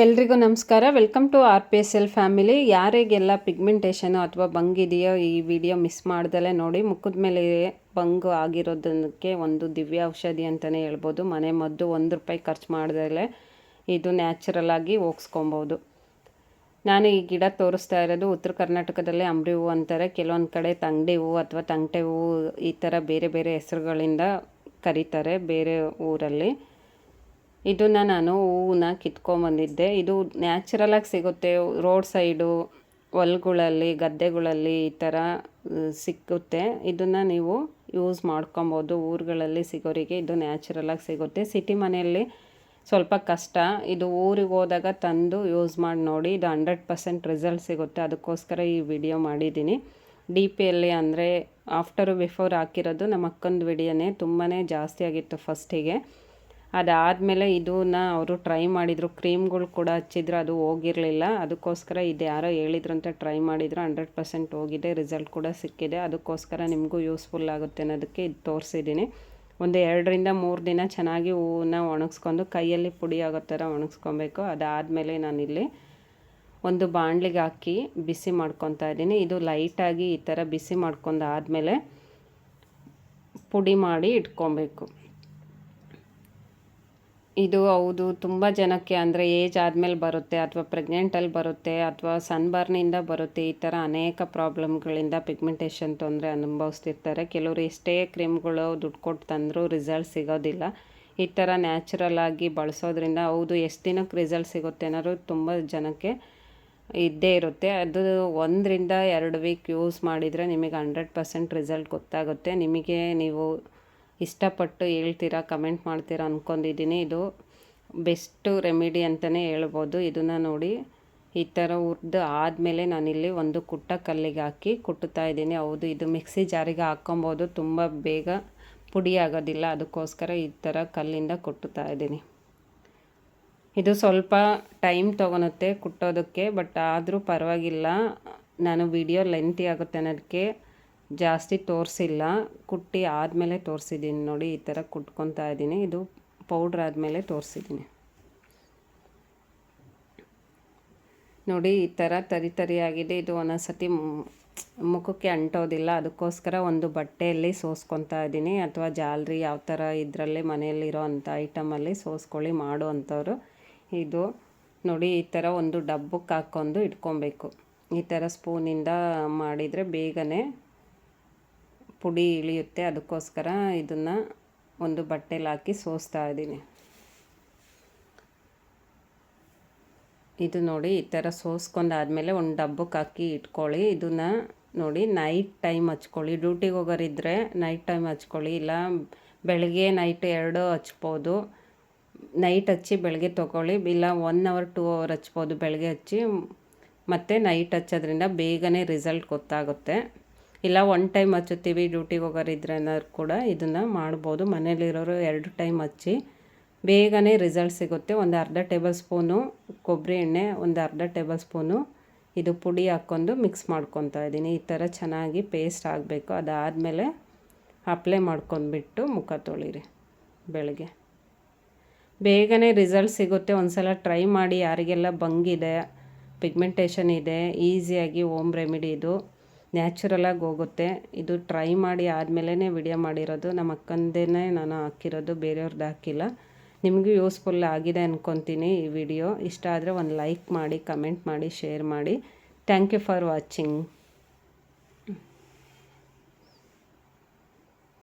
ಎಲ್ರಿಗೂ ನಮಸ್ಕಾರ. Welcome to RPSL family. ಯಾರಿಗೆಲ್ಲ ಪಿಗ್ಮೆಂಟೇಷನು ಅಥವಾ ಬಂಗಿದೆಯೋ ಈ ವಿಡಿಯೋ ಮಿಸ್ ಮಾಡ್ದಲೇ ನೋಡಿ. ಮುಖದ ಮೇಲೆ ಬಂಗು ಆಗಿರೋದಕ್ಕೆ ಒಂದು ದಿವ್ಯ ಔಷಧಿ ಅಂತಲೇ ಹೇಳ್ಬೋದು. ಮನೆ ಮದ್ದು ₹1 ಖರ್ಚು ಮಾಡ್ದಲೇ ಇದು ನ್ಯಾಚುರಲ್ ಆಗಿ ಹೋಗಿಸ್ಕೊಬೋದು. ನಾನು ಈ ಗಿಡ ತೋರಿಸ್ತಾ ಇರೋದು ಉತ್ತರ ಕರ್ನಾಟಕದಲ್ಲಿ ಅಂಬ್ರಿ ಹೂವು ಅಂತಾರೆ, ಕೆಲವೊಂದು ಕಡೆ ತಂಗಡಿ ಹೂವು ಅಥವಾ ತಂಗಟೆ ಹೂವು ಈ ಥರ ಬೇರೆ ಬೇರೆ ಹೆಸರುಗಳಿಂದ ಕರೀತಾರೆ ಬೇರೆ ಊರಲ್ಲಿ. ಇದನ್ನು ನಾನು ಹೂವನ್ನ ಕಿತ್ಕೊಂಬಂದಿದ್ದೆ. ಇದು ನ್ಯಾಚುರಲಾಗಿ ಸಿಗುತ್ತೆ, ರೋಡ್ ಸೈಡು ಹೊಲಗಳಲ್ಲಿ ಗದ್ದೆಗಳಲ್ಲಿ ಈ ಥರ ಸಿಕ್ಕುತ್ತೆ. ಇದನ್ನು ನೀವು ಯೂಸ್ ಮಾಡ್ಕೊಬೋದು. ಊರುಗಳಲ್ಲಿ ಸಿಗೋರಿಗೆ ಇದು ನ್ಯಾಚುರಲಾಗಿ ಸಿಗುತ್ತೆ. ಸಿಟಿ ಮನೆಯಲ್ಲಿ ಸ್ವಲ್ಪ ಕಷ್ಟ. ಇದು ಊರಿಗೆ ಹೋದಾಗ ತಂದು ಯೂಸ್ ಮಾಡಿ ನೋಡಿ. ಇದು 100% ರಿಸಲ್ಟ್ ಸಿಗುತ್ತೆ. ಅದಕ್ಕೋಸ್ಕರ ಈ ವಿಡಿಯೋ ಮಾಡಿದ್ದೀನಿ. DPಯಲ್ಲಿ ಅಂದರೆ ಆಫ್ಟರು ಬಿಫೋರ್ ಹಾಕಿರೋದು ನಮ್ಮ ಅಕ್ಕಂದು ವಿಡಿಯೋನೇ. ತುಂಬಾ ಜಾಸ್ತಿ ಆಗಿತ್ತು ಫಸ್ಟಿಗೆ. ಅದಾದಮೇಲೆ ಇದನ್ನ ಅವರು ಟ್ರೈ ಮಾಡಿದರು. ಕ್ರೀಮ್ಗಳು ಕೂಡ ಹಚ್ಚಿದ್ರು, ಅದು ಹೋಗಿರಲಿಲ್ಲ. ಅದಕ್ಕೋಸ್ಕರ ಇದು ಯಾರೋ ಹೇಳಿದ್ರಂತ ಟ್ರೈ ಮಾಡಿದ್ರು, 100% ಹೋಗಿದೆ, ರಿಸಲ್ಟ್ ಕೂಡ ಸಿಕ್ಕಿದೆ. ಅದಕ್ಕೋಸ್ಕರ ನಿಮಗೂ ಯೂಸ್ಫುಲ್ ಆಗುತ್ತೆ ಅನ್ನೋದಕ್ಕೆ ಇದು ತೋರಿಸಿದ್ದೀನಿ. ಒಂದು 2 ರಿಂದ 3 ದಿನ ಚೆನ್ನಾಗಿ ಹೂವನ್ನ ಒಣಗಿಸ್ಕೊಂಡು ಕೈಯಲ್ಲಿ ಪುಡಿ ಆಗೋ ಥರ ಒಣಗಿಸ್ಕೊಬೇಕು. ಅದಾದಮೇಲೆ ನಾನಿಲ್ಲಿ ಒಂದು ಬಾಣಲಿಗೆ ಹಾಕಿ ಬಿಸಿ ಮಾಡ್ಕೊತಾ ಇದ್ದೀನಿ. ಇದು ಲೈಟಾಗಿ ಈ ಥರ ಬಿಸಿ ಮಾಡ್ಕೊಂಡಾದಮೇಲೆ ಪುಡಿ ಮಾಡಿ ಇಟ್ಕೊಬೇಕು. ಇದು ಹೌದು ತುಂಬ ಜನಕ್ಕೆ ಅಂದರೆ ಏಜ್ ಆದಮೇಲೆ ಬರುತ್ತೆ, ಅಥವಾ ಪ್ರೆಗ್ನೆಂಟಲ್ಲಿ ಬರುತ್ತೆ, ಅಥವಾ ಸನ್ಬರ್ನಿಂದ ಬರುತ್ತೆ. ಈ ಥರ ಅನೇಕ ಪ್ರಾಬ್ಲಮ್ಗಳಿಂದ ಪಿಗ್ಮೆಂಟೇಷನ್ ತೊಂದರೆ ಅನುಭವಿಸ್ತಿರ್ತಾರೆ. ಕೆಲವರು ಎಷ್ಟೇ ಕ್ರೀಮ್ಗಳು ದುಡ್ಡು ಕೊಟ್ಟು ತಂದರೂ ರಿಸಲ್ಟ್ ಸಿಗೋದಿಲ್ಲ. ಈ ಥರ ನ್ಯಾಚುರಲ್ ಆಗಿ ಬಳಸೋದ್ರಿಂದ ಹೌದು ಎಷ್ಟು ದಿನಕ್ಕೆ ರಿಸಲ್ಟ್ ಸಿಗುತ್ತೆ ಅನ್ನೋದು ತುಂಬ ಜನಕ್ಕೆ ಇದ್ದೇ ಇರುತ್ತೆ. ಅದು 1 ರಿಂದ 2 ವೀಕ್ ಯೂಸ್ ಮಾಡಿದರೆ ನಿಮಗೆ 100% ರಿಸಲ್ಟ್ ಗೊತ್ತಾಗುತ್ತೆ. ನಿಮಗೆ ನೀವು ಇಷ್ಟಪಟ್ಟು ಹೇಳ್ತೀರಾ, ಕಮೆಂಟ್ ಮಾಡ್ತೀರಾ ಅಂದ್ಕೊಂಡಿದ್ದೀನಿ. ಇದು ಬೆಸ್ಟು ರೆಮಿಡಿ ಅಂತಲೇ ಹೇಳ್ಬೋದು. ಇದನ್ನು ನೋಡಿ ಈ ಥರ ಹುರಿದು ಆದಮೇಲೆ ನಾನಿಲ್ಲಿ ಒಂದು ಕುಟ್ಟ ಕಲ್ಲಿಗೆ ಹಾಕಿ ಕುಟ್ಟುತ್ತಾ ಇದ್ದೀನಿ. ಹೌದು, ಇದು ಮಿಕ್ಸಿ ಜಾರಿಗೆ ಹಾಕ್ಕೊಬೋದು, ತುಂಬ ಬೇಗ ಪುಡಿ ಆಗೋದಿಲ್ಲ. ಅದಕ್ಕೋಸ್ಕರ ಈ ಥರ ಕಲ್ಲಿಂದ ಕುಟ್ಟುತ್ತಾ ಇದ್ದೀನಿ. ಇದು ಸ್ವಲ್ಪ ಟೈಮ್ ತೊಗೊಳುತ್ತೆ ಕುಟ್ಟೋದಕ್ಕೆ, ಬಟ್ ಆದರೂ ಪರವಾಗಿಲ್ಲ. ನಾನು ವಿಡಿಯೋ ಲೆಂತಿ ಆಗುತ್ತೆ ಅನ್ನೋದಕ್ಕೆ ಜಾಸ್ತಿ ತೋರಿಸಿಲ್ಲ, ಕುಟ್ಟಿ ಆದಮೇಲೆ ತೋರಿಸಿದ್ದೀನಿ. ನೋಡಿ ಈ ಥರ ಕುಟ್ಕೊತಾ ಇದ್ದೀನಿ. ಇದು ಪೌಡ್ರ್ ಆದಮೇಲೆ ತೋರಿಸಿದ್ದೀನಿ. ನೋಡಿ ಈ ಥರ ತರಿಯಾಗಿದೆ. ಇದು ಒಂದೊಂದ್ಸತಿ ಮುಖಕ್ಕೆ ಅಂಟೋದಿಲ್ಲ. ಅದಕ್ಕೋಸ್ಕರ ಒಂದು ಬಟ್ಟೆಯಲ್ಲಿ ಸೋಸ್ಕೊತಾ ಇದ್ದೀನಿ, ಅಥವಾ ಜಾಲರಿ ಯಾವ ಥರ ಇದರಲ್ಲೇ ಮನೆಯಲ್ಲಿರೋ ಅಂಥ ಐಟಮಲ್ಲಿ ಸೋಸ್ಕೊಳ್ಳಿ ಮಾಡೋ ಅಂಥವ್ರು. ಇದು ನೋಡಿ ಈ ಥರ ಒಂದು ಡಬ್ಬಕ್ಕೆ ಹಾಕ್ಕೊಂಡು ಇಟ್ಕೊಬೇಕು. ಈ ಥರ ಸ್ಪೂನಿಂದ ಮಾಡಿದರೆ ಬೇಗನೆ ಪುಡಿ ಇಳಿಯುತ್ತೆ. ಅದಕ್ಕೋಸ್ಕರ ಇದನ್ನು ಒಂದು ಬಟ್ಟೆಲಿ ಹಾಕಿ ಸೋಸ್ತಾ ಇದ್ದೀನಿ. ಇದು ನೋಡಿ ಈ ಥರ ಸೋಸ್ಕೊಂಡಾದಮೇಲೆ ಒಂದು ಡಬ್ಬಕ್ಕೆ ಹಾಕಿ ಇಟ್ಕೊಳ್ಳಿ. ಇದನ್ನು ನೋಡಿ ನೈಟ್ ಟೈಮ್ ಹಚ್ಕೊಳ್ಳಿ. ಡ್ಯೂಟಿಗೆ ಹೋಗೋರಿದ್ದರೆ ನೈಟ್ ಟೈಮ್ ಹಚ್ಕೊಳ್ಳಿ, ಇಲ್ಲ ಬೆಳಗ್ಗೆ ನೈಟ್ 2 ಹಚ್ಬೋದು. ನೈಟ್ ಹಚ್ಚಿ ಬೆಳಗ್ಗೆ ತೊಗೊಳ್ಳಿ, ಇಲ್ಲ 1 ಅವರ್ 2 ಅವರ್ ಹಚ್ಬೋದು. ಬೆಳಗ್ಗೆ ಹಚ್ಚಿ ಮತ್ತು ನೈಟ್ ಹಚ್ಚೋದ್ರಿಂದ ಬೇಗನೆ ರಿಸಲ್ಟ್ ಗೊತ್ತಾಗುತ್ತೆ. ಇಲ್ಲ 1 ಟೈಮ್ ಹಚ್ಚುತ್ತೀವಿ ಡ್ಯೂಟಿಗೆ ಹೋಗೋರಿದ್ರೆ ಅನ್ನೋರು ಕೂಡ ಇದನ್ನು ಮಾಡ್ಬೋದು. ಮನೇಲಿರೋರು 2 ಟೈಮ್ ಹಚ್ಚಿ ಬೇಗನೆ ರಿಸಲ್ಟ್ ಸಿಗುತ್ತೆ. ಒಂದು ಅರ್ಧ ಟೇಬಲ್ ಸ್ಪೂನು ಕೊಬ್ಬರಿ ಎಣ್ಣೆ, ಒಂದು ಅರ್ಧ ಟೇಬಲ್ ಸ್ಪೂನು ಇದು ಪುಡಿ ಹಾಕ್ಕೊಂಡು ಮಿಕ್ಸ್ ಮಾಡ್ಕೊತಾ ಇದ್ದೀನಿ. ಈ ಥರ ಚೆನ್ನಾಗಿ ಪೇಸ್ಟ್ ಆಗಬೇಕು. ಅದಾದಮೇಲೆ ಅಪ್ಲೈ ಮಾಡ್ಕೊಂಡ್ಬಿಟ್ಟು ಮುಖ ತೊಳಿರಿ. ಬೆಳಗ್ಗೆ ಬೇಗನೆ ರಿಸಲ್ಟ್ ಸಿಗುತ್ತೆ. ಒಂದು ಸಲ ಟ್ರೈ ಮಾಡಿ. ಯಾರಿಗೆಲ್ಲ ಬಂಗಿದೆ, ಪಿಗ್ಮೆಂಟೇಷನ್ ಇದೆ, ಈಸಿಯಾಗಿ ಹೋಮ್ ರೆಮಿಡಿ ಇದು, ನ್ಯಾಚುರಲಾಗಿ ಹೋಗುತ್ತೆ. ಇದು ಟ್ರೈ ಮಾಡಿ ಆದಮೇಲೆ ವಿಡಿಯೋ ಮಾಡಿರೋದು. ನಮ್ಮ ಅಕ್ಕಂದೇ ನಾನು ಹಾಕಿರೋದು, ಬೇರೆಯವ್ರದ್ದು ಹಾಕಿಲ್ಲ. ನಿಮಗೂ ಯೂಸ್ಫುಲ್ ಆಗಿದೆ ಅಂದ್ಕೊತೀನಿ ಈ ವಿಡಿಯೋ. ಇಷ್ಟ ಆದರೆ ಒಂದು ಲೈಕ್ ಮಾಡಿ, ಕಮೆಂಟ್ ಮಾಡಿ, ಶೇರ್ ಮಾಡಿ. Thank you for watching.